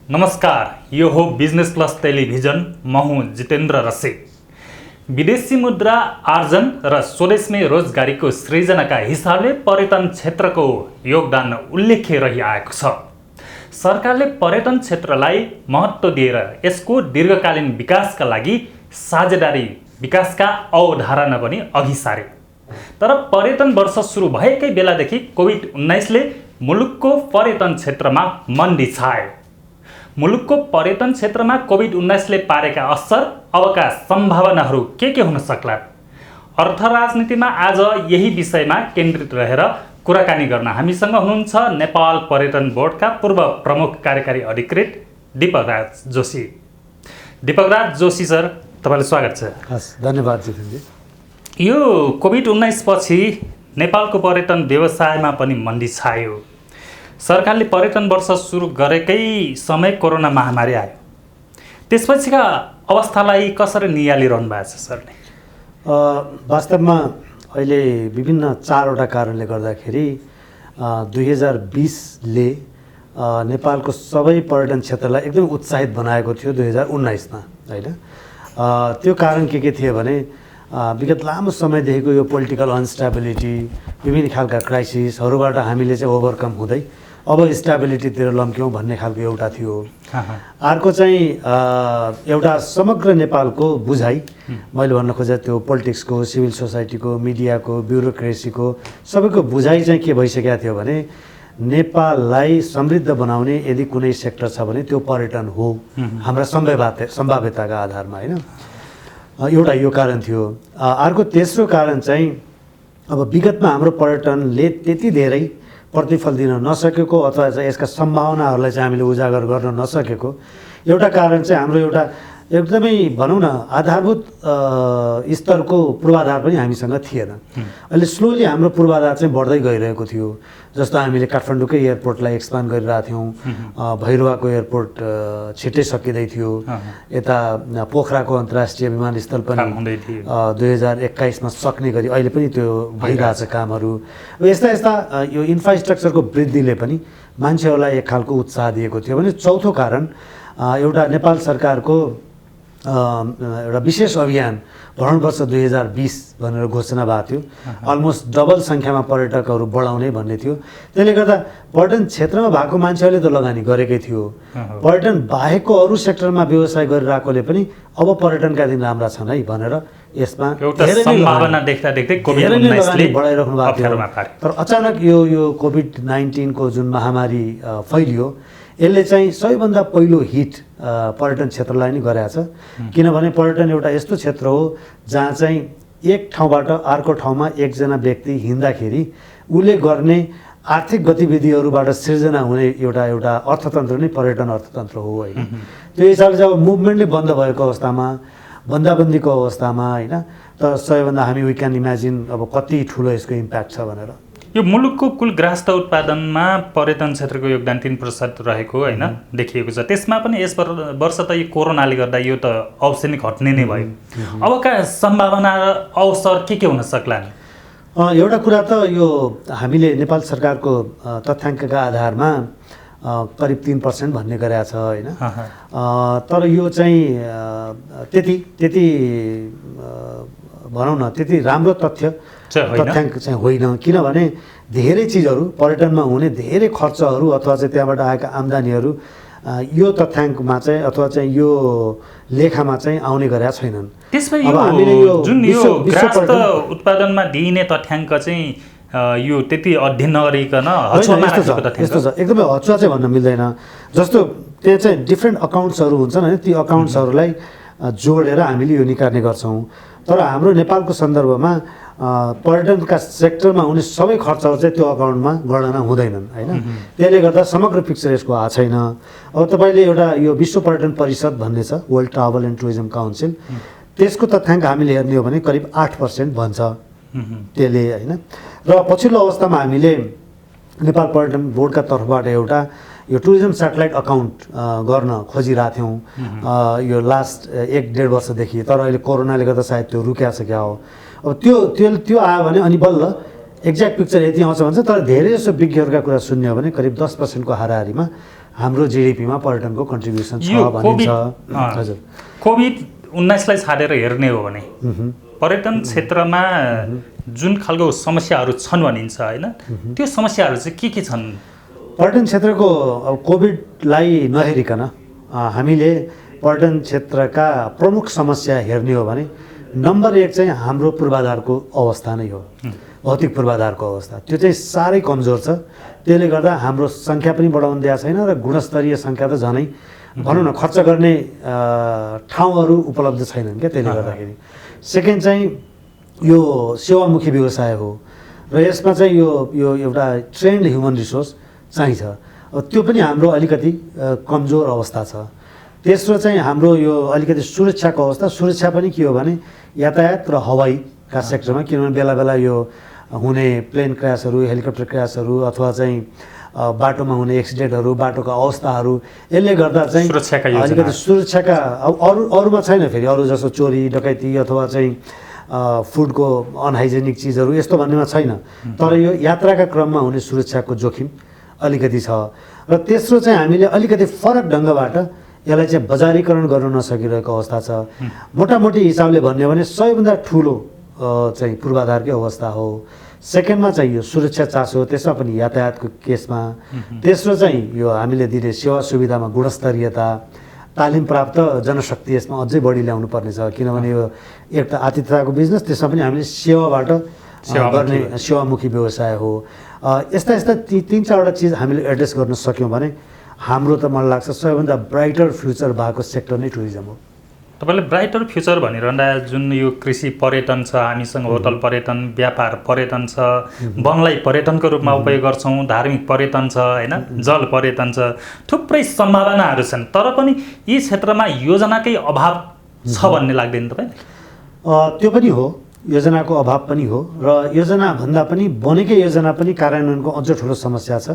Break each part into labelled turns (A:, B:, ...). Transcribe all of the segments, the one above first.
A: नमस्कार, यो हो बिजनेस प्लस टेलिभिजन। म हुँ जितेन्द्र रसिक। विदेशी मुद्रा आर्जन र स्वदेशमै रोजगारीको सृजनाका हिसाबले पर्यटन क्षेत्रको योगदान उल्लेख्य रहिआएको छ। सरकारले पर्यटन क्षेत्रलाई महत्त्व दिएर यसको दीर्घकालीन विकासका लागि साझेदारी विकासका अवधारणा पनि अघि सारे। तर पर्यटन वर्ष सुरु भएकै बेलादेखि कोभिड-19ले मुलुकको पर्यटन क्षेत्रमा मन्दी छायो। मुलुकको पर्यटन क्षेत्रमा कोभिड-19ले पारेका असर, अबका सम्भावनाहरू के हुन सक्ला? अर्थ राजनीतिमा आज यही विषयमा केन्द्रित रहेर कुराकानी गर्न हामीसँग हुनुहुन्छ नेपाल पर्यटन बोर्डका पूर्व प्रमुख कार्यकारी अधिकृत दीपकराज जोशी। दीपकराज जोशी सर, तपाईलाई स्वागत छ।
B: हस्, धन्यवाद जितेन्द्रजी।
A: यो कोभिड-19 पछि नेपालको पर्यटन व्यवसायमा पनि मन्दी छायो। सरकारले पर्यटन वर्ष सुरु गरेकै समय कोरोना महामारी आयो। त्यसपछिका अवस्थालाई कसरी नियालिरहनु भएको छ सरले?
B: वास्तवमा अहिले विभिन्न 4वटा कारणले गर्दाखेरि 2020ले नेपालको सबै पर्यटन क्षेत्रलाई एकदम उत्साहित बनाएको थियो 2019मा, होइन? त्यो कारण के थिए भने विगत लामो समयदेखिको यो पोलिटिकल अनस्टेबिलिटी, विभिन्न खालका क्राइसिसहरूबाट हामीले चाहिँ ओभरकम हुँदै अब स्टेबिलिटीतिर लम्क्यौँ भन्ने खालको एउटा थियो। अर्को चाहिँ एउटा समग्र नेपालको बुझाइ, मैले भन्न खोजेँ त्यो पोलिटिक्सको, सिभिल सोसाइटीको, मिडियाको, ब्युरोक्रेसीको सबैको बुझाइ चाहिँ के भइसकेको थियो भने नेपाललाई समृद्ध बनाउने यदि कुनै सेक्टर छ भने त्यो पर्यटन हो, हाम्रा सम्भाव्यताका आधारमा, होइन? एउटा यो कारण थियो। अर्को तेस्रो कारण चाहिँ अब विगतमा हाम्रो पर्यटनले त्यति धेरै प्रतिफल दिन नसकेको अथवा चाहिँ यसका सम्भावनाहरूलाई चाहिँ हामीले उजागर गर्न नसकेको एउटा कारण चाहिँ हाम्रो एउटा एकदमै भनौँ न आधारभूत स्तरको पूर्वाधार पनि हामीसँग थिएन। अहिले स्लोली हाम्रो पूर्वाधार चाहिँ बढ्दै गइरहेको थियो। जस्तो हामीले काठमाडौँकै एयरपोर्टलाई एक्सपान्ड गरिरहेको थियौँ, भैरवाको एयरपोर्ट छिट्टै सकिँदै थियो, यता पोखराको अन्तर्राष्ट्रिय विमानस्थल पनि 2021मा सक्ने गरी अहिले पनि त्यो भइरहेछ कामहरू। यस्ता यस्ता यो इन्फ्रास्ट्रक्चरको वृद्धिले पनि मान्छेहरूलाई एक खालको उत्साह दिएको थियो। भने चौथो कारण एउटा नेपाल सरकारको एउटा विशेष अभियान भ्रमण वर्ष 2020 भनेर घोषणा भएको थियो। अलमोस्ट डबल सङ्ख्यामा पर्यटकहरू बढाउने भन्ने थियो। त्यसले गर्दा पर्यटन क्षेत्रमा भएको मान्छेहरूले त लगानी गरेकै थियो, पर्यटन बाहेकको अरू सेक्टरमा व्यवसाय गरिरहेकोले पनि अब पर्यटनका दिन राम्रा छन् है भनेर यसमा
A: सम्भावना देख्दै
B: लगानी बढाइराख्नु भएको थियो। तर अचानक यो कोभिड-19 को जुन महामारी फैलियो, यसले चाहिँ सबैभन्दा पहिलो हिट पर्यटन क्षेत्रलाई नै गरेको छ। किनभने पर्यटन एउटा यस्तो क्षेत्र हो जहाँ चाहिँ एक ठाउँबाट अर्को ठाउँमा एकजना व्यक्ति हिँड्दाखेरि उसले गर्ने आर्थिक गतिविधिहरूबाट सृजना हुने एउटा अर्थतन्त्र नै पर्यटन अर्थतन्त्र हो, होइन? त्यो हिसाबले चाहिँ अब मुभमेन्टले बन्द भएको अवस्थामा, बन्दाबन्दीको अवस्थामा, होइन? त सबैभन्दा हामी वी क्यान इमेजिन अब कति ठुलो यसको इम्प्याक्ट छ भनेर।
A: यो मुलुकको कुल ग्राहस्थ उत्पादनमा पर्यटन क्षेत्रको योगदान 3% रहेको, होइन, देखिएको छ। त्यसमा पनि यस वर्ष त यो कोरोनाले गर्दा यो त अवश्य नै घट्ने नै भयो। अबका सम्भावना र अवसर के हुन सक्ला?
B: एउटा कुरा त यो हामीले नेपाल सरकारको तथ्याङ्कका आधारमा करिब 3% भन्ने गरेको छ, होइन? तर यो चाहिँ त्यति भनौँ न त्यति राम्रो तथ्याङ्क चाहिँ होइन। किनभने धेरै चिजहरू पर्यटनमा हुने धेरै खर्चहरू अथवा चाहिँ त्यहाँबाट आएका आम्दानीहरू यो तथ्याङ्कमा चाहिँ अथवा चाहिँ यो लेखामा चाहिँ आउने गरेका छैनन्।
A: त्यसमा जुन यो ग्राहस्थ उत्पादनमा दिइने तथ्याङ्क चाहिँ यो त्यति अध्ययन नगरिकन
B: यस्तो छ, एकदमै हचुवा चाहिँ भन्न मिल्दैन। जस्तो त्यहाँ चाहिँ डिफ्रेन्ट अकाउन्ट्सहरू हुन्छन्, होइन? ती अकाउन्ट्सहरूलाई जोडेर हामीले यो निकाल्ने गर्छौँ। तर हाम्रो नेपालको सन्दर्भमा पर्यटनका सेक्टरमा हुने सबै खर्चहरू चाहिँ त्यो अकाउन्टमा गणना हुँदैनन्, होइन? त्यसले गर्दा समग्र पिक्चर यसको आएको छैन। अब तपाईँले एउटा यो विश्व पर्यटन परिषद भन्ने छ, world travel and tourism council, त्यसको तथ्याङ्क हामीले हेर्ने हो भने करिब 8% भन्छ त्यसले, होइन? र पछिल्लो अवस्थामा हामीले नेपाल पर्यटन बोर्डका तर्फबाट एउटा यो टुरिज्म स्याटेलाइट अकाउन्ट गर्न खोजिरहेको थियौँ यो लास्ट 1-1.5 वर्षदेखि। तर अहिले कोरोनाले गर्दा सायद त्यो रुकिया छ क्या हो। अब त्यो आयो भने अनि बल्ल एक्ज्याक्ट पिक्चर यति आउँछ भन्छ। तर धेरै जसो विज्ञहरूका कुरा सुन्ने हो भने करिब 10% को हाराहारीमा हाम्रो जिडिपीमा पर्यटनको कन्ट्रिब्युसन छ
A: यो
B: भनिन्छ।
A: कोभिड
B: हजुर,
A: कोभिड-19लाई छाडेर हेर्ने हो भने पर्यटन क्षेत्रमा जुन खालको समस्याहरू छन् भनिन्छ होइन, त्यो समस्याहरू चाहिँ के छन्?
B: पर्यटन क्षेत्रको अब कोभिडलाई नहेरिकन हामीले पर्यटन क्षेत्रका प्रमुख समस्या हेर्ने हो भने नम्बर 1 चाहिँ हाम्रो पूर्वाधारको अवस्था नै हो। भौतिक पूर्वाधारको अवस्था त्यो चाहिँ साह्रै कमजोर छ। त्यसले गर्दा हाम्रो सङ्ख्या पनि बढाउन दिएको छैन र गुणस्तरीय सङ्ख्या त झनै भनौँ न खर्च गर्ने ठाउँहरू उपलब्ध छैनन् क्या। त्यसले गर्दाखेरि सेकेन्ड चाहिँ यो सेवामुखी व्यवसाय हो र यसमा चाहिँ यो एउटा ट्रेन्ड ह्युमन रिसोर्स चाहिन्छ। त्यो पनि हाम्रो अलिकति कमजोर अवस्था छ। तेस्रो चाहिँ हाम्रो यो अलिकति सुरक्षाको अवस्था। सुरक्षा पनि के हो भने यातायात र हवाईका सेक्टरमा, किनभने बेला बेला यो हुने प्लेन क्र्यासहरू, हेलिकप्टर क्र्यासहरू अथवा चाहिँ बाटोमा हुने एक्सिडेन्टहरू, बाटोका अवस्थाहरू, यसले गर्दा चाहिँ अलिकति सुरक्षाका अरूमा छैन। फेरि अरू जस्तो चोरी डकैती अथवा चाहिँ फुडको अनहाइजेनिक चिजहरू यस्तो भन्नेमा छैन, तर यो यात्राका क्रममा हुने सुरक्षाको जोखिम अलिकति छ। र तेस्रो चाहिँ हामीले अलिकति फरक ढङ्गबाट यसलाई चाहिँ बजारीकरण गर्न नसकिरहेको अवस्था छ। मोटामोटी हिसाबले भन्यो भने सबैभन्दा ठुलो चाहिँ पूर्वाधारकै अवस्था हो। सेकेन्डमा चाहिँ यो सुरक्षा चासो, त्यसमा पनि यातायातको केसमा। तेस्रो चाहिँ यो हामीले दिने सेवा सुविधामा गुणस्तरीयता, तालिम प्राप्त जनशक्ति यसमा अझै बढी ल्याउनु पर्ने छ। किनभने यो एक त आतिथ्यताको बिजनेस, त्यसमा पनि हामीले सेवाबाट गर्ने सेवामुखी व्यवसाय हो। यस्ता यस्ता 3-4वटा चिज हामीले एड्रेस गर्न सक्यौँ भने हाम्रो त मलाई लाग्छ सबैभन्दा ब्राइटर फ्युचर भएको सेक्टर नै टुरिज्म हो।
A: तपाईँले ब्राइटर फ्युचर भनिरहँदा जुन यो कृषि पर्यटन छ, हामीसँग होटल पर्यटन, व्यापार पर्यटन छ, वनलाई पर्यटनको रूपमा उपयोग गर्छौँ, धार्मिक पर्यटन छ होइन, जल पर्यटन छ, थुप्रै सम्भावनाहरू छन्। तर पनि यी क्षेत्रमा योजनाकै अभाव छ भन्ने लाग्दैन तपाईँलाई?
B: त्यो पनि हो, योजनाको अभाव पनि हो र योजनाभन्दा पनि बनेकै योजना पनि कार्यान्वयनको अझ ठुलो समस्या छ।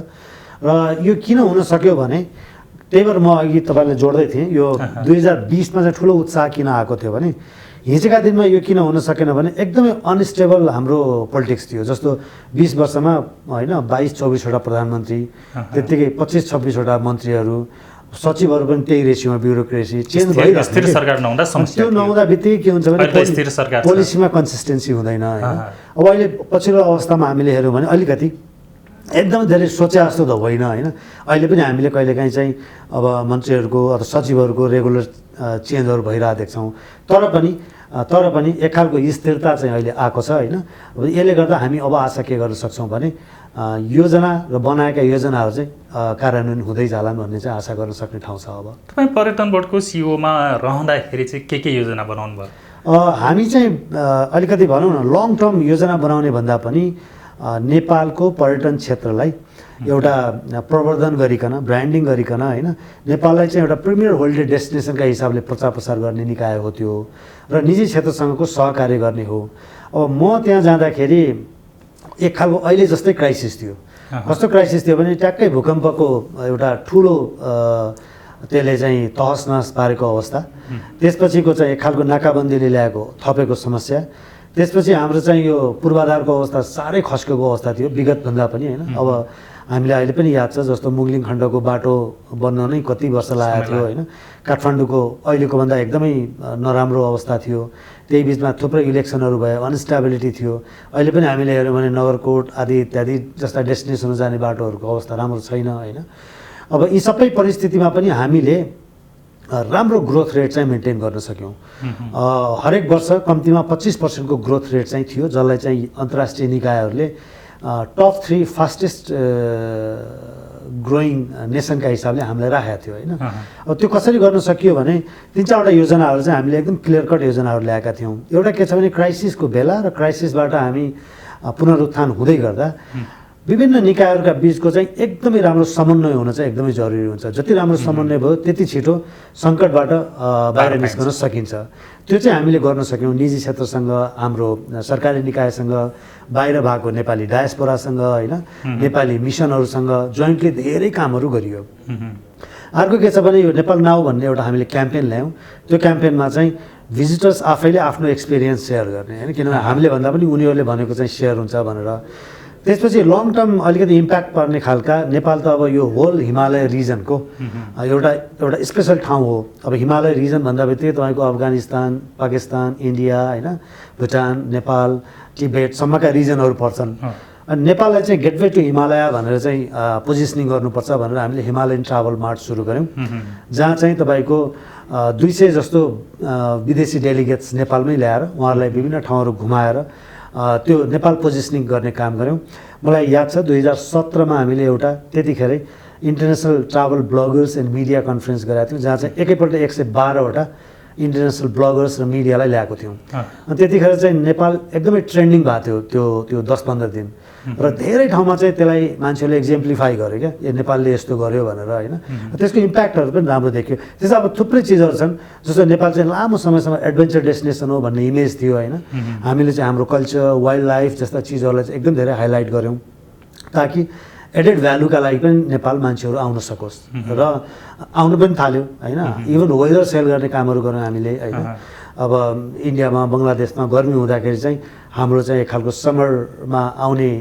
B: र यो किन हुन सक्यो भने त्यही भएर म अघि तपाईँलाई जोड्दै थिएँ, यो 2020मा चाहिँ ठुलो उत्साह किन आएको थियो भने हिजोका दिनमा यो किन हुन सकेन भने एकदमै अनस्टेबल हाम्रो पोलिटिक्स थियो। जस्तो 20 वर्षमा होइन 22-24वटा प्रधानमन्त्री, त्यत्तिकै 25-26वटा मन्त्रीहरू, सचिवहरू पनि त्यही रेसियोमा, ब्युरोक्रेसी चेन्ज भइरहेको
A: स्थिर सरकार नहुँदा समस्या,
B: त्यो नहुँदा बित्तिकै के हुन्छ भने
A: स्थिर सरकार
B: पोलिसीमा कन्सिस्टेन्सी हुँदैन होइन। अब अहिले पछिल्लो अवस्थामा हामीले हेऱ्यौँ भने अलिकति एकदमै धेरै सोचे जस्तो त होइन होइन। अहिले पनि हामीले कहिलेकाहीँ चाहिँ अब मन्त्रीहरूको अथवा सचिवहरूको रेगुलर चेन्जहरू भइरहेको देख्छौँ। तर पनि एक खालको स्थिरता चाहिँ अहिले आएको छ होइन। अब यसले गर्दा हामी अब आशा के गर्न सक्छौँ भने योजना र बनाएका योजनाहरू चाहिँ कार्यान्वयन हुँदै जालान् भन्ने चाहिँ आशा गर्न सक्ने ठाउँ छ। अब
A: तपाईँ पर्यटन बोर्डको सिइओमा रहँदाखेरि चाहिँ के योजना बनाउनु भयो?
B: हामी चाहिँ अलिकति भनौँ न लङ टर्म योजना बनाउने भन्दा पनि नेपालको पर्यटन क्षेत्रलाई एउटा प्रवर्धन गरिकन, ब्रान्डिङ गरिकन होइन, नेपाललाई चाहिँ एउटा प्रिमियर होल्डर डेस्टिनेसनका हिसाबले प्रचार प्रसार गर्ने निकाय हो त्यो, र निजी क्षेत्रसँगको सहकार्य गर्ने हो। अब म त्यहाँ जाँदाखेरि एक खालको अहिले जस्तै क्राइसिस थियो। कस्तो क्राइसिस थियो भने ट्याक्कै भूकम्पको एउटा ठुलो त्यसले चाहिँ तहस नहस पारेको अवस्था, त्यसपछिको चाहिँ एक खालको नाकाबन्दीले ल्याएको थपेको समस्या, त्यसपछि हाम्रो चाहिँ यो पूर्वाधारको अवस्था साह्रै खस्केको अवस्था थियो विगतभन्दा पनि होइन। अब हामीलाई अहिले पनि याद छ, जस्तो मुगलिङ खण्डको बाटो बन्न नै कति वर्ष लागेको थियो होइन। काठमाडौँको अहिलेको भन्दा एकदमै नराम्रो अवस्था थियो। त्यही बिचमा थुप्रै इलेक्सनहरू भयो, अनस्टेबिलिटी थियो। अहिले पनि हामीले हेऱ्यौँ भने नगरकोट आदि इत्यादि जस्ता डेस्टिनेसनमा जाने बाटोहरूको अवस्था राम्रो छैन होइन। अब यी सबै परिस्थितिमा पनि हामीले राम्रो ग्रोथ रेट चाहिँ मेन्टेन गर्न सक्यौँ। हरेक वर्ष कम्तीमा 25% ग्रोथ रेट चाहिँ थियो, जसलाई चाहिँ अन्तर्राष्ट्रिय निकायहरूले टप 3 फास्टेस्ट ग्रोइङ नेसनका हिसाबले हामीलाई राखेको थियो होइन। अब त्यो कसरी गर्न सकियो भने 3-4वटा योजनाहरू चाहिँ हामीले एकदम क्लियर कट योजनाहरू ल्याएका थियौँ। एउटा के छ भने क्राइसिसको बेला र क्राइसिसबाट हामी पुनरुत्थान हुँदै गर्दा विभिन्न निकायहरूका बिचको चाहिँ एकदमै राम्रो समन्वय हुन चाहिँ एकदमै जरुरी हुन्छ। जति राम्रो समन्वय भयो त्यति छिटो सङ्कटबाट बाहिर निस्कन सकिन्छ। त्यो चाहिँ हामीले गर्न सक्यौँ। निजी क्षेत्रसँग, हाम्रो सरकारी निकायसँग, बाहिर भएको नेपाली डायस्पोरासँग होइन, नेपाली मिसनहरूसँग जोइन्टली धेरै कामहरू गरियो। अर्को के छ भने यो नेपाल नाउ भन्ने एउटा हामीले क्याम्पेन ल्यायौँ। त्यो क्याम्पेनमा चाहिँ भिजिटर्स आफैले आफ्नो एक्सपिरियन्स सेयर गर्ने होइन, किनभने हामीले भन्दा पनि उनीहरूले भनेको चाहिँ सेयर हुन्छ भनेर त्यसपछि लङ टर्म अलिकति इम्प्याक्ट पर्ने खालका नेपाल त अब यो होल हिमालय रिजनको एउटा स्पेसल ठाउँ हो। अब हिमालय रिजन भन्दा बित्तिकै तपाईँको अफगानिस्तान, पाकिस्तान, इन्डिया, होइन, भुटान, नेपाल, तिब्बतसम्मका रिजनहरू पर्छन्। अनि नेपाललाई चाहिँ गेटवे टु हिमालय भनेर चाहिँ पोजिसनिङ गर्नुपर्छ भनेर हामीले हिमालयन ट्राभल मार्ट सुरु गऱ्यौँ, जहाँ चाहिँ तपाईँको 200 जस्तो विदेशी डेलिगेट्स नेपालमै ल्याएर उहाँहरूलाई विभिन्न ठाउँहरू घुमाएर त्यो नेपाल पोजिसनिङ गर्ने काम गऱ्यौँ। मलाई याद छ 2017मा हामीले एउटा त्यतिखेरै international travel bloggers and media conference गरेका थियौँ, जहाँ चाहिँ एकैपल्ट 112वटा इन्टरनेसनल ब्लगर्स र मिडियालाई ल्याएको थियौँ। अनि त्यतिखेर चाहिँ नेपाल एकदमै ट्रेन्डिङ भएको थियो त्यो 10-15 दिन, र धेरै ठाउँमा चाहिँ त्यसलाई मान्छेहरूले एक्जेम्प्लिफाई गर्यो क्या, यो नेपालले यस्तो गर्यो भनेर, होइन। त्यसको इम्प्याक्टहरू पनि राम्रो देखियो। त्यसो अब थुप्रै चिजहरू छन् जस्तो नेपाल चाहिँ लामो समयसम्म एडभेन्चर डेस्टिनेसन हो भन्ने इमेज थियो, होइन। हामीले चाहिँ हाम्रो कल्चर, वाइल्ड लाइफ जस्ता चिजहरूलाई चाहिँ एकदम धेरै हाइलाइट गऱ्यौँ, ताकि एडेड भ्यालुका लागि पनि नेपाल मान्छेहरू आउन सकोस्, र आउनु पनि थाल्यो, होइन। इभन वेदर सेल गर्ने कामहरू गऱ्यौँ हामीले, होइन। अब इन्डियामा, बङ्गलादेशमा गर्मी हुँदाखेरि चाहिँ हाम्रो चाहिँ एक खालको समरमा आउने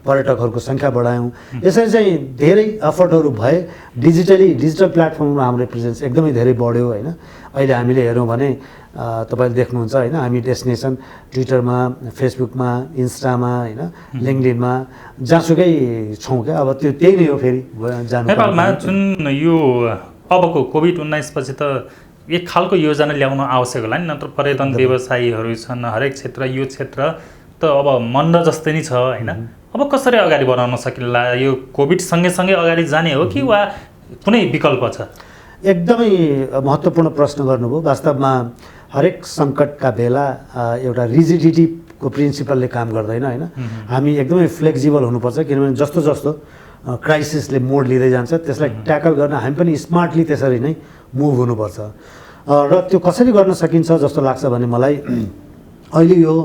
B: पर्यटकहरूको सङ्ख्या बढायौँ। यसरी चाहिँ धेरै एफर्टहरू भए। डिजिटल प्लेटफर्ममा हाम्रो प्रेजेन्स एकदमै धेरै बढ्यो, होइन। अहिले हामीले हेऱ्यौँ भने तपाईँले देख्नुहुन्छ, होइन, हामी डेस्टिनेसन ट्विटरमा, फेसबुकमा, इन्स्टामा, होइन, लिङ्कडिनमा जहाँसुकै छौँ क्या। अब त्यो त्यही नै हो फेरि जानु।
A: नेपालमा जुन यो अबको कोभिड-19 पछि त एक खालको योजना ल्याउन आवश्यक होला नि, नत्र पर्यटन व्यवसायीहरू छन्, हरेक क्षेत्र, यो क्षेत्र त अब मन्द जस्तै नै छ, होइन। अब कसरी अगाडि बढाउन सकिला? यो कोभिड सँगै अगाडि जाने हो कि वा कुनै विकल्प छ?
B: एकदमै महत्त्वपूर्ण प्रश्न गर्नुभयो। वास्तवमा हरेक सङ्कटका बेला एउटा रिजिडिटीको प्रिन्सिपलले काम गर्दैन, होइन। हामी एकदमै फ्लेक्सिबल हुनुपर्छ, किनभने जस्तो जस्तो क्राइसिसले मोड लिँदै जान्छ त्यसलाई ट्याकल गर्न हामी पनि स्मार्टली त्यसरी नै मुभ हुनुपर्छ। र त्यो कसरी गर्न सकिन्छ जस्तो लाग्छ भने मलाई अहिले यो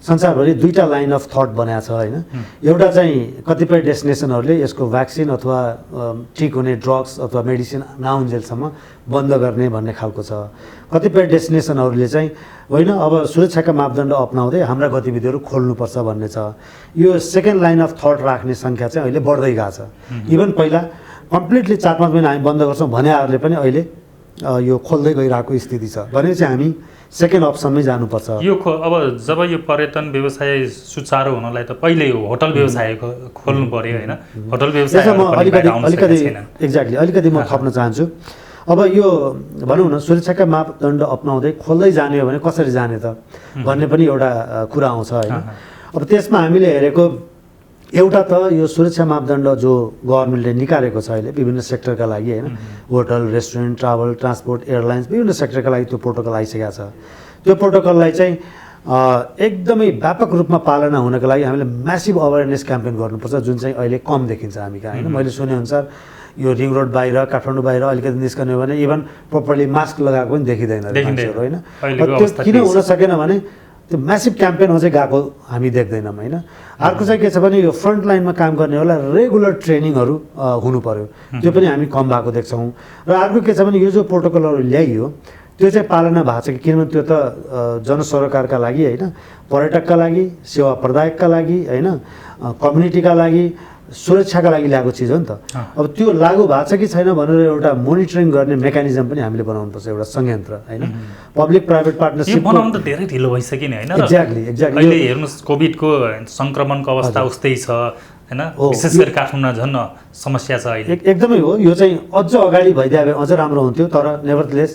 B: संसारभरि दुईवटा लाइन अफ थट बनाएको छ, होइन। एउटा चाहिँ कतिपय डेस्टिनेसनहरूले यसको भ्याक्सिन अथवा ठिक हुने ड्रग्स अथवा मेडिसिन नआउन्जेलसम्म बन्द गर्ने भन्ने खालको छ। कतिपय डेस्टिनेसनहरूले चाहिँ होइन, अब सुरक्षाका मापदण्ड अपनाउँदै हाम्रा गतिविधिहरू खोल्नुपर्छ भन्ने छ। यो सेकेन्ड लाइन अफ थट राख्ने सङ्ख्या चाहिँ अहिले बढ्दै गएको छ। इभन पहिला कम्प्लिटली 4-5 महिना हामी बन्द गर्छौँ भनेहरूले पनि अहिले यो खोल्दै गइरहेको स्थिति छ भने चाहिँ हामी सेकेन्ड अप्सनमै जानुपर्छ।
A: यो अब जब यो पर्यटन व्यवसाय सुचारू हुनलाई त पहिले हो होटल व्यवसाय खोल्नु पर्यो, होइन। होटल व्यवसाय
B: अलिकति म थप्न चाहन्छु। अब यो भनौँ न, सुरक्षाका मापदण्ड अपनाउँदै खोल्दै जाने हो भने कसरी जाने त भन्ने पनि एउटा कुरा आउँछ, होइन। अब त्यसमा हामीले हेरेको एउटा त यो सुरक्षा मापदण्ड जो गभर्मेन्टले निकालेको छ अहिले विभिन्न सेक्टरका लागि, होइन। Hotel, restaurant, travel, transport, airlines विभिन्न सेक्टरका लागि त्यो प्रोटोकल आइसकेको छ। त्यो प्रोटोकललाई चाहिँ एकदमै व्यापक रूपमा पालना हुनको लागि हामीले म्यासिभ अवेरनेस क्याम्पेन गर्नुपर्छ, जुन चाहिँ अहिले कम देखिन्छ हामी कहाँ, होइन। मैले सुनेअनुसार यो रिङ रोड बाहिर, काठमाडौँ बाहिर अलिकति निस्कने हो भने इभन प्रपरली मास्क लगाएको पनि देखिँदैन मान्छेहरू, होइन। त्यो किन हुन सकेन भने त्यो म्यासिभ क्याम्पेन अझै गएको हामी देख्दैनौँ, होइन। अर्को चाहिँ के छ भने यो फ्रन्ट लाइनमा काम गर्नेहरूलाई रेगुलर ट्रेनिङहरू हुनु पर्यो, त्यो पनि हामी कम भएको देख्छौँ। र अर्को के छ भने यो जो प्रोटोकलहरू ल्याइयो त्यो चाहिँ पालना भएको छ कि, किनभने त्यो त जनसरोकारका लागि, होइन, पर्यटकका लागि, सेवा प्रदायकका लागि, होइन, कम्युनिटीका लागि, सुरक्षाका लागि ल्याएको चिज हो नि त। अब त्यो लागू भएको छ कि छैन भनेर एउटा मोनिटरिङ गर्ने मेकानिजम पनि हामीले बनाउनुपर्छ, एउटा संयन्त्र, होइन। पब्लिक प्राइभेट पार्टनरसिप
A: बनाउनु त धेरै ढिलो भइसक्यो नि, होइन।
B: एक्ज्याक्टली
A: अहिले हेर्नुहोस् कोभिडको सङ्क्रमणको अवस्था उस्तै छ, होइन। विशेष गरी काठमाडौँमा झन् समस्या छ अहिले।
B: एकदमै हो। यो चाहिँ अझ अगाडि भइदिए अझ राम्रो हुन्थ्यो, तर नेभरथलेस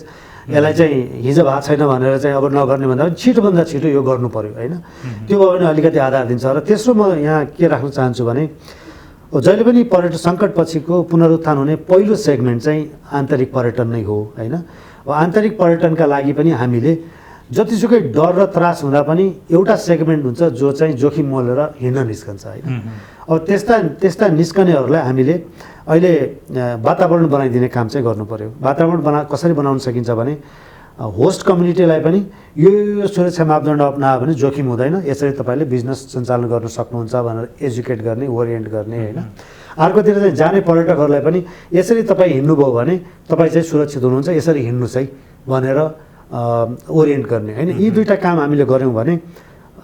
B: यसलाई चाहिँ हिजो भएको छैन भनेर चाहिँ अब नगर्ने भन्दा पनि छिटोभन्दा छिटो यो गर्नु पर्यो, होइन। त्यो भयो भने अलिकति आधार दिन्छ। र तेस्रो म यहाँ के राख्न चाहन्छु भने जहिले पनि पर्यटन सङ्कटपछिको पुनरुत्थान हुने पहिलो सेगमेन्ट चाहिँ आन्तरिक पर्यटन नै हो, होइन। अब आन्तरिक पर्यटनका लागि पनि हामीले जतिसुकै डर र त्रास हुँदा पनि एउटा सेगमेन्ट हुन्छ जो चाहिँ जोखिम मोलेर हिँड्न निस्कन्छ, होइन। अब त्यस्ता निस्कनेहरूलाई हामीले अहिले वातावरण बनाइदिने काम चाहिँ गर्नु पर्यो। वातावरण कसरी बनाउन सकिन्छ भने होस्ट कम्युनिटीलाई पनि यो सुरक्षा मापदण्ड अपनायो भने जोखिम हुँदैन, यसरी तपाईँले बिजनेस सञ्चालन गर्न सक्नुहुन्छ भनेर एजुकेट गर्ने, ओरिएन्ट गर्ने, होइन। अर्कोतिर चाहिँ जाने पर्यटकहरूलाई पनि यसरी तपाईँ हिँड्नुभयो भने तपाईँ चाहिँ सुरक्षित हुनुहुन्छ, यसरी हिँड्नुहोस् है भनेर ओरिएन्ट गर्ने, होइन। यी दुईवटा काम हामीले गऱ्यौँ भने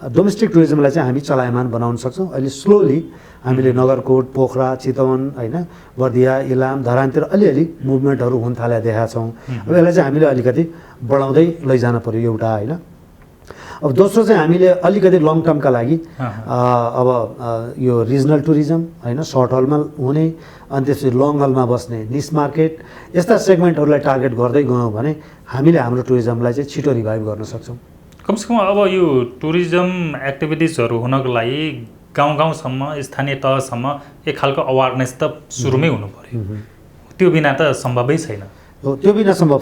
B: डोमेस्टिक टुरिज्मलाई चाहिँ हामी चलायमान बनाउन सक्छौँ। अहिले स्लोली हामीले नगरकोट, पोखरा, चितवन, होइन, बर्दिया, इलाम, धरानतिर अलिअलि मुभमेन्टहरू हुन थालेका देखाएको छौँ। अब यसलाई चाहिँ हामीले अलिकति बढाउँदै लैजान पर्यो एउटा, होइन। अब दोस्रो चाहिँ हामीले अलिकति लङ टर्मका लागि अब यो रिजनल टुरिज्म, होइन, सर्ट हलमा हुने, अनि त्यसपछि लङ हलमा बस्ने निस मार्केट, यस्ता सेगमेन्टहरूलाई टार्गेट गर्दै गयौँ भने हामीले हाम्रो टुरिज्मलाई चाहिँ छिटो रिभाइभ गर्न सक्छौँ।
A: कमसेकम अब यो टुरिज्म एक्टिभिटिजहरू हुनको लागि गाउँ-गाउँसम्म, स्थानीय तहसम्म एक खालको अवेरनेस त सुरुमै हुनु पर्यो। त्यो बिना त सम्भवै छैन।
B: त्यो बिना सम्भव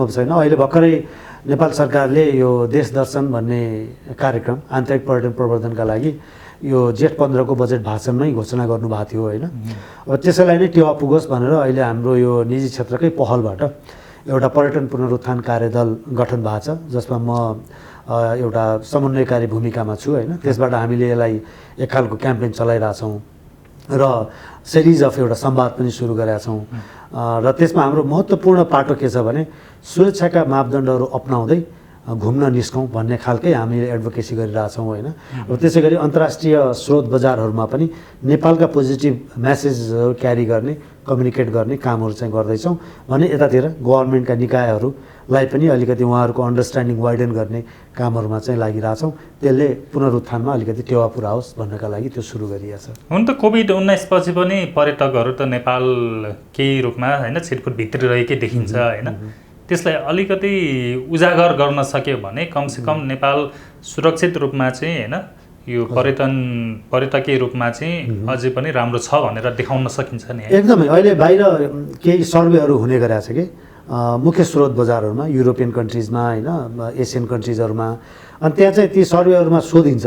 B: छैन। अहिले भर्खरै नेपाल सरकारले यो देश दर्शन भन्ने कार्यक्रम आन्तरिक पर्यटन प्रवर्धनका लागि यो जेठ 15 को बजेट भाषणमै घोषणा गर्नुभएको थियो, होइन। अब त्यसैलाई नै टेवा पुगोस् भनेर अहिले हाम्रो यो निजी क्षेत्रकै पहलबाट एउटा पर्यटन पुनरुत्थान कार्यदल गठन भएको छ, जसमा म एउटा समन्वयकारी भूमिकामा छु, होइन। त्यसबाट हामीले यसलाई एक खालको क्याम्पेन चलाइरहेछौँ र सिरिज अफ एउटा संवाद पनि सुरु गरेका छौँ। र त्यसमा हाम्रो महत्त्वपूर्ण पाटो के छ भने सुरक्षाका मापदण्डहरू अपनाउँदै घुम्न निस्कौँ भन्ने खालकै हामीले एडभोकेसी गरिरहेछौँ, होइन। र त्यसै गरी अन्तर्राष्ट्रिय स्रोत बजारहरूमा पनि नेपालका पोजिटिभ म्यासेजहरू क्यारी गर्ने, कम्युनिकेट गर्ने कामहरू चाहिँ गर्दैछौँ भने यतातिर गभर्मेन्टका निकायहरूलाई पनि अलिकति उहाँहरूको अन्डरस्ट्यान्डिङ वाइडन गर्ने कामहरूमा चाहिँ लागिरहेछौँ। त्यसले पुनरुत्थानमा अलिकति टेवा पुऱ्याओस् भन्नका लागि त्यो सुरु गरिएको छ।
A: हुन त कोभिड-19 पछि पनि पर्यटकहरू त नेपाल केही रूपमा, होइन, छिटफुट भित्री रहेकै देखिन्छ, होइन। त्यसलाई अलिकति उजागर गर्न सक्यो भने कमसेकम नेपाल सुरक्षित रूपमा चाहिँ, होइन, यो पर्यटकीय रूपमा चाहिँ अझै पनि राम्रो छ भनेर देखाउन सकिन्छ नि।
B: एकदमै अहिले बाहिर केही सर्वेहरू हुने गरेको छ कि मुख्य स्रोत बजारहरूमा, युरोपियन कन्ट्रिजमा, होइन, एसियन कन्ट्रिजहरूमा, अनि त्यहाँ चाहिँ ती सर्वेहरूमा सोधिन्छ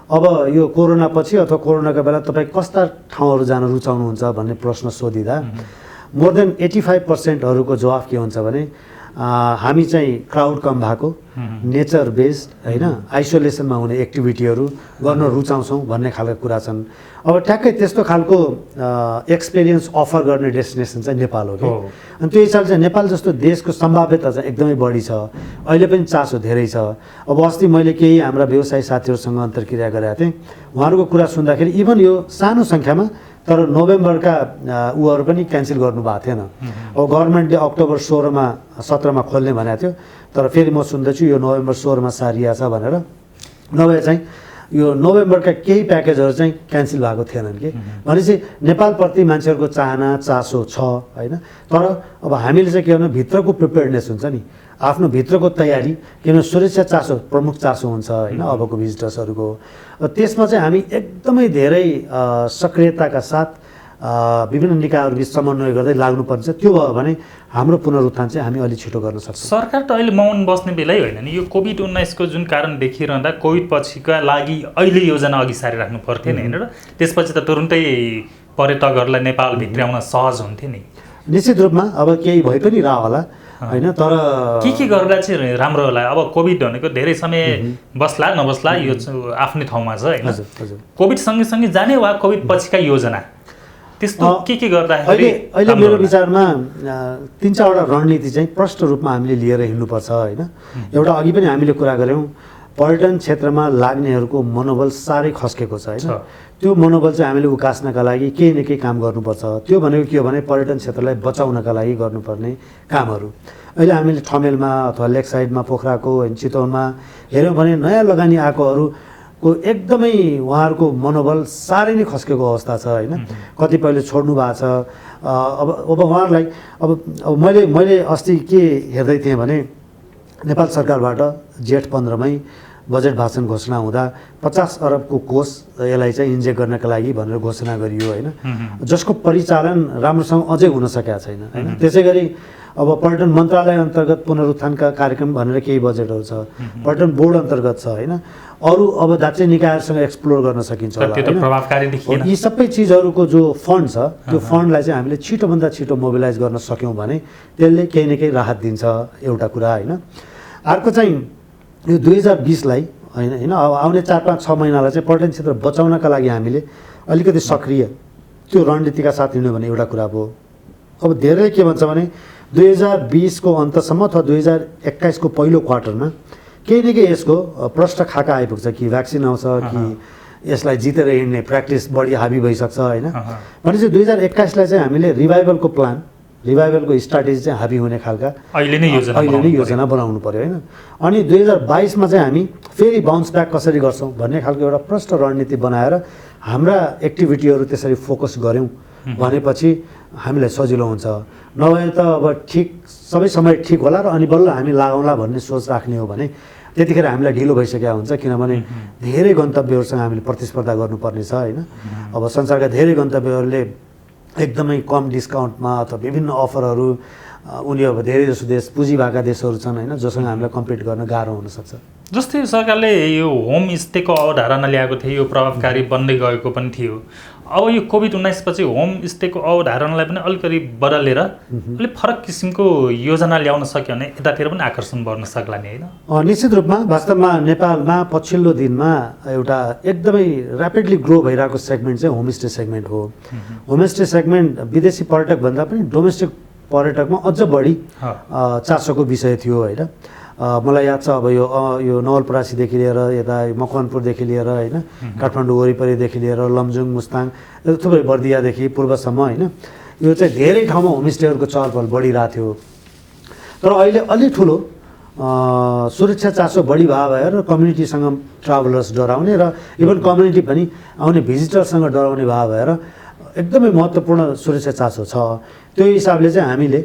B: अब यो कोरोना पछि अथवा कोरोनाका बेला तपाईँ कस्ता ठाउँहरू जान रुचाउनुहुन्छ भन्ने प्रश्न सोधिँदा मोर देन 85%हरूको जवाफ के हुन्छ भने हामी चाहिँ क्राउड कम भएको, नेचर बेस्ड, होइन, आइसोलेसनमा हुने एक्टिभिटीहरू गर्न रुचाउँछौँ भन्ने खालको कुरा छन्। अब ठ्याक्कै त्यस्तो खालको एक्सपिरियन्स अफर गर्ने डेस्टिनेसन चाहिँ नेपाल हो कि। अनि त्यो हिसाबले चाहिँ नेपाल जस्तो देशको सम्भाव्यता चाहिँ एकदमै बढी छ, अहिले पनि चासो धेरै छ। अब अस्ति मैले केही हाम्रा व्यवसायी साथीहरूसँग अन्तर्क्रिया गरेका थिएँ, उहाँहरूको कुरा सुन्दाखेरि इभन यो सानो सङ्ख्यामा तर नोभेम्बरका उहरू पनि क्यान्सल गर्नुभएको थिएन। अब गभर्मेन्टले अक्टोबर 17मा खोल्ने भनेको थियो, तर फेरि म सुन्दैछु यो नोभेम्बर 16मा सारिया छ भनेर, नभए चाहिँ यो नोभेम्बरका केही प्याकेजहरू चाहिँ क्यान्सल भएको थिएनन् कि। भनेपछि नेपालप्रति मान्छेहरूको चाहना चासो छ, होइन। तर अब हामीले चाहिँ के भने भित्रको प्रिपेयर्डनेस हुन्छ नि, आफ्नो भित्रको तयारी, किनभने सुरक्षा चासो प्रमुख चासो हुन्छ, होइन, अबको भिजिटर्सहरूको। त्यसमा चाहिँ हामी एकदमै धेरै सक्रियताका साथ विभिन्न निकायहरूबिच समन्वय गर्दै लाग्नुपर्छ। त्यो भयो भने हाम्रो पुनरुत्थान चाहिँ हामी अलि छिटो गर्न सक्छौँ।
A: सरकार त अहिले मौन बस्ने बेलै होइन नि। यो कोभिड-19 को जुन कारण देखिरहँदा कोभिड पछिका लागि अहिले योजना अघि सारिराख्नु पर्थ्यो नि, होइन, र त्यसपछि त तुरुन्तै पर्यटकहरूलाई नेपाल भित्र्याउन सहज हुन्थ्यो नि।
B: निश्चित रूपमा अब केही भइ पनि रह होला, होइन, तर
A: के गर्दा चाहिँ राम्रो होला? अब कोभिड भनेको धेरै समय बस्ला नबस्ला यो आफ्नै ठाउँमा छ, होइन। कोभिड सँगै जाने वा कोभिड पछिका योजना त्यस्तो के गर्दाखेरि
B: अहिले मेरो विचारमा 3-4वटा रणनीति चाहिँ प्रष्ट रूपमा हामीले लिएर हिँड्नुपर्छ, होइन। एउटा अघि पनि हामीले कुरा गऱ्यौँ, पर्यटन क्षेत्रमा लाग्नेहरूको मनोबल साह्रै खस्केको छ, होइन। त्यो मनोबल चाहिँ हामीले उकास्नका लागि केही न केही काम गर्नुपर्छ। त्यो भनेको के हो भने पर्यटन क्षेत्रलाई बचाउनका लागि गर्नुपर्ने कामहरू। अहिले हामीले ठमेलमा अथवा लेक साइडमा, पोखराको, चितवनमा हेऱ्यौँ भने नयाँ लगानी आएकोहरूको एकदमै उहाँहरूको मनोबल साह्रै नै खस्केको अवस्था छ, होइन। कतिपयले छोड्नु भएको छ। अब उहाँहरूलाई अब मैले अस्ति के हेर्दै थिएँ भने नेपाल सरकारबाट जेठ 15मै बजेट भाषण घोषणा हुँदा 50 अरबको कोष यसलाई चाहिँ इन्जेक्ट गर्नका लागि भनेर घोषणा गरियो, होइन, जसको परिचालन राम्रोसँग अझै हुन सकेका छैन, होइन। त्यसै गरी अब पर्यटन मन्त्रालय अन्तर्गत पुनरुत्थानका कार्यक्रम भनेर केही बजेटहरू छ, पर्यटन बोर्ड अन्तर्गत छ, होइन। अरू अब दाच्चे निकायहरूसँग एक्सप्लोर गर्न सकिन्छ होला, होइन। यी सबै चिजहरूको जो फन्ड छ त्यो फन्डलाई चाहिँ हामीले छिटोभन्दा छिटो मोबिलाइज गर्न सक्यौँ भने त्यसले केही न केही राहत दिन्छ, एउटा कुरा, होइन। अर्को चाहिँ यो 2020लाई, होइन, अब आउने 4-5-6 महिनालाई चाहिँ पर्यटन क्षेत्र बचाउनका लागि हामीले अलिकति सक्रिय त्यो रणनीतिका साथ हिँड्यो भने एउटा कुरा भयो। अब धेरैले के भन्छ भने 2020 को अन्तसम्म अथवा 2021 को पहिलो क्वार्टरमा केही न केही यसको प्रष्ट खाका आइपुग्छ कि भ्याक्सिन आउँछ कि यसलाई जितेर हिँड्ने प्र्याक्टिस बढी हाबी भइसक्छ होइन। भनेपछि 2021लाई चाहिँ हामीले रिभाइभलको स्ट्राटेजी चाहिँ हाबी हुने खालका अहिले नै योजना बनाउनु पर्यो होइन। अनि 2022मा चाहिँ हामी फेरि बााउन्स ब्याक कसरी गर्छौँ भन्ने खालको एउटा प्रष्ट रणनीति बनाएर हाम्रा एक्टिभिटीहरू त्यसरी फोकस गऱ्यौँ भनेपछि हामीलाई सजिलो हुन्छ। नभए त अब सबै समय ठिक होला र अनि बल्ल हामी लागौँला भन्ने सोच राख्ने हो भने त्यतिखेर हामीलाई ढिलो भइसकेको हुन्छ, किनभने धेरै गन्तव्यहरूसँग हामीले प्रतिस्पर्धा गर्नुपर्ने छ होइन। अब संसारका धेरै गन्तव्यहरूले एकदमै कम डिस्काउन्टमा अथवा विभिन्न अफरहरू उनी अब धेरै जसो देश पुँजी भएका देशहरू छन् होइन, जोसँग हामीलाई कम्पिट गर्न गाह्रो हुनसक्छ।
A: जस्तै सरकारले यो होमस्टेको अवधारणा ल्याएको थियो, यो प्रभावकारी बन्दै गएको पनि थियो। अब यो कोभिड-19 पछि होमस्टेको अवधारणालाई पनि अलिकति बदलेर अलिक फरक किसिमको योजना ल्याउन सक्यो भने यतातिर पनि आकर्षण बढ्न सक्ला नि होइन।
B: निश्चित रूपमा वास्तवमा नेपालमा पछिल्लो दिनमा एउटा एकदमै ऱ्यापिडली ग्रो भइरहेको सेगमेन्ट चाहिँ होमस्टे सेगमेन्ट हो। होमस्टे सेगमेन्ट विदेशी पर्यटकभन्दा पनि डोमेस्टिक पर्यटकमा अझ बढी चासोको विषय थियो होइन। मलाई याद छ अब यो नवलपरासीदेखि लिएर यता मकवानपुरदेखि लिएर होइन, काठमाडौँ वरिपरिदेखि लिएर लमजुङ मुस्ताङ थुप्रै बर्दियादेखि पूर्वसम्म होइन, यो चाहिँ धेरै ठाउँमा होमस्टेहरूको चहलपहल बढिरहेको थियो। तर अहिले अलि ठुलो सुरक्षा चासो बढी भएर कम्युनिटीसँग ट्राभलर्स डराउने र इभन कम्युनिटी पनि आउने भिजिटरसँग डराउने भएर एकदमै महत्त्वपूर्ण सुरक्षा चासो छ। त्यो हिसाबले चाहिँ हामीले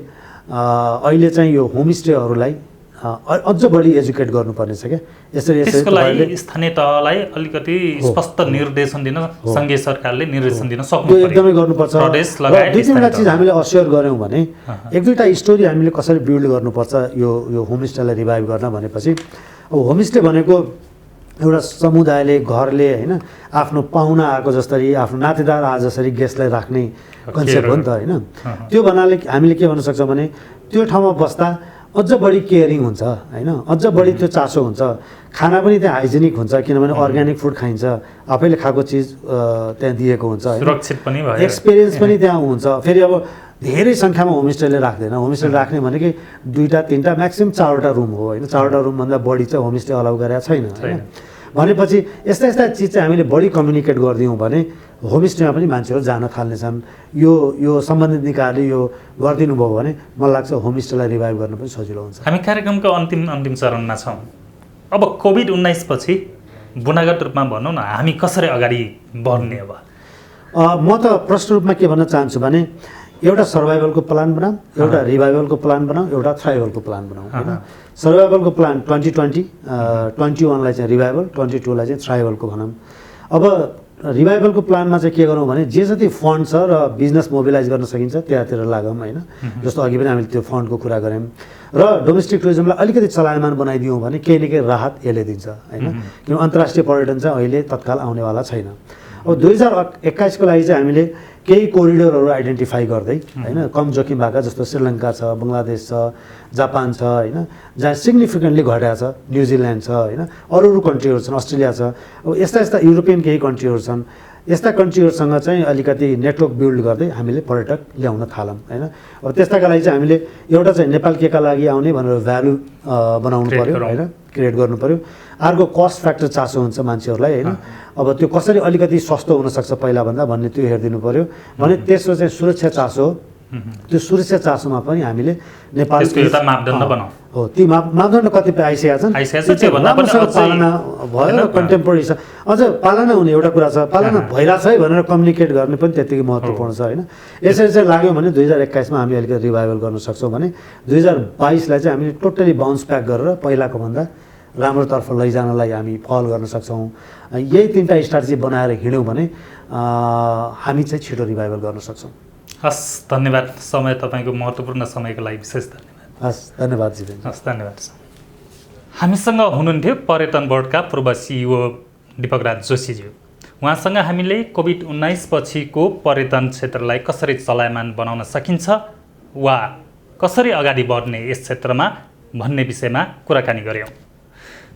B: अहिले चाहिँ यो होमस्टेहरूलाई अझ बढी एजुकेट गर्नुपर्ने छ क्या।
A: यसको लागि स्थानीय तहलाई अलिकति स्पष्ट निर्देशन दिन सङ्घीय सरकारले निर्देशन दिन सक्नु पर्यो,
B: एकदमै गर्नुपर्छ। दुई तिनवटा चिज हामीले अस्योर गऱ्यौँ भने एक दुईवटा स्टोरी हामीले कसरी बिल्ड गर्नुपर्छ यो होमस्टेलाई रिभाइभ गर्न भनेपछि, अब होमस्टे भनेको एउटा समुदायले घरले होइन आफ्नो पाहुना आएको जसरी आफ्नो नातेदार आए जसरी गेस्टलाई राख्ने कन्सेप्ट हो नि त होइन। त्यो भन्नाले हामीले के भन्न सक्छौँ भने त्यो ठाउँमा बस्दा अझ बढी केयरिङ हुन्छ होइन, अझ बढी त्यो चासो हुन्छ। खाना पनि त्यहाँ हाइजेनिक हुन्छ किनभने अर्ग्यानिक फुड खाइन्छ, आफैले खाएको चिज त्यहाँ दिएको हुन्छ,
A: सुरक्षित पनि भयो,
B: एक्सपिरियन्स पनि त्यहाँ हुन्छ। फेरि अब धेरै सङ्ख्यामा होमस्टेले राख्दैन, होमस्टे राख्ने भनेकै 2टा 3टा म्याक्सिमम् 4वटा रुम हो होइन। 4वटा रुमभन्दा बढी चाहिँ होमस्टे अलाउ गरेका छैन होइन। भनेपछि यस्ता चिज चाहिँ हामीले बढी कम्युनिकेट गरिदियौँ भने होमस्टेमा पनि मान्छेहरू जान थाल्नेछन्। यो सम्बन्धित निकायले यो गरिदिनु भयो भने मलाई लाग्छ होमस्टेलाई रिभाइभ गर्न पनि सजिलो हुन्छ।
A: हामी कार्यक्रमको अन्तिम चरणमा छौँ। अब कोभिड-19 पछि बुनागत रूपमा भनौँ न, हामी कसरी अगाडि बढ्ने अब?
B: म त प्रष्ट रूपमा के भन्न चाहन्छु भने एउटा सर्भाइभलको प्लान बनाऊ, एउटा रिभाइभलको प्लान बनाऊ, एउटा थ्राइभलको प्लान बनाऊ होइन। सर्भाइभलको प्लान 2020, 21लाई चाहिँ रिभाइभल, 22लाई चाहिँ थ्राइभलको भनौँ। अब रिभाइभलको प्लानमा चाहिँ के गरौँ भने जे जति फन्ड छ र बिजनेस मोबिलाइज गर्न सकिन्छ त्यहाँतिर लागौँ होइन। जस्तो अघि पनि हामीले त्यो फन्डको कुरा गऱ्यौँ र डोमेस्टिक टुरिज्मलाई अलिकति चलायमान बनाइदियौँ भने केही न केही राहत यसले दिन्छ होइन। किन अन्तर्राष्ट्रिय पर्यटन चाहिँ अहिले तत्काल आउनेवाला छैन। अब 2021को लागि चाहिँ हामीले केही कोरिडोरहरू आइडेन्टिफाई गर्दै होइन, कम जोखिम भएका जस्तो श्रीलङ्का छ, बङ्गलादेश छ, जापान छ होइन, जहाँ सिग्निफिकेन्टली घटेको छ, न्युजिल्यान्ड छ होइन, अरू कन्ट्रीहरू छन्, अस्ट्रेलिया छ। अब यस्ता युरोपियन केही कन्ट्रीहरू छन्। यस्ता कन्ट्रीहरूसँग चाहिँ अलिकति नेटवर्क बिल्ड गर्दै हामीले पर्यटक ल्याउन थालौँ होइन। अब त्यस्ताका लागि चाहिँ हामीले एउटा चाहिँ नेपाल केका लागि आउने भनेर भ्यालु बनाउनु पऱ्यो होइन, क्रिएट गर्नु पऱ्यो। अर्को कस्ट फ्याक्टर चासो हुन्छ मान्छेहरूलाई होइन। अब त्यो कसरी अलिकति सस्तो हुनसक्छ पहिलाभन्दा भन्ने त्यो हेरिदिनु पऱ्यो भने तेस्रो चाहिँ सुरक्षा चासो हो। त्यो सुरक्षा चासोमा पनि हामीले नेपाल
A: हो,
B: ती मापदण्ड कतिपय आइसकेका छन्, पालना भयो, कन्टेम्पोरेरी छ। अझ पालना हुने एउटा कुरा छ, पालना भइरहेछ है भनेर कम्युनिकेट गर्ने पनि त्यत्तिकै महत्त्वपूर्ण छ होइन। यसरी चाहिँ लाग्यो भने 2021मा हामी अलिकति रिभाइभल गर्न सक्छौँ भने 2022लाई चाहिँ हामीले टोटली बााउन्स ब्याक गरेर पहिलाको भन्दा राम्रोतर्फ लैजानलाई हामी पहल गर्न सक्छौँ। यही 3टा स्ट्राटेजी बनाएर हिँड्यौँ भने हामी चाहिँ छिटो रिभाइभल गर्न सक्छौँ।
A: हस्, धन्यवाद। समय तपाईँको महत्त्वपूर्ण समयको लागि विशेष धन्यवाद।
B: हस्, धन्यवाद जी।
A: हस्, धन्यवाद। हामीसँग हुनुहुन्थ्यो पर्यटन बोर्डका पूर्व सिइओ दीपकराज जोशीज्यू। उहाँसँग हामीले कोभिड-19 पछिको पर्यटन क्षेत्रलाई कसरी चलायमान बनाउन सकिन्छ वा कसरी अगाडि बढ्ने यस क्षेत्रमा भन्ने विषयमा कुराकानी गऱ्यौँ।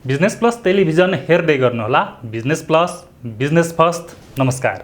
A: बिजनेस प्लस टेलिभिजन हेर्दै गर्नुहोला। Business plus, business first. नमस्कार।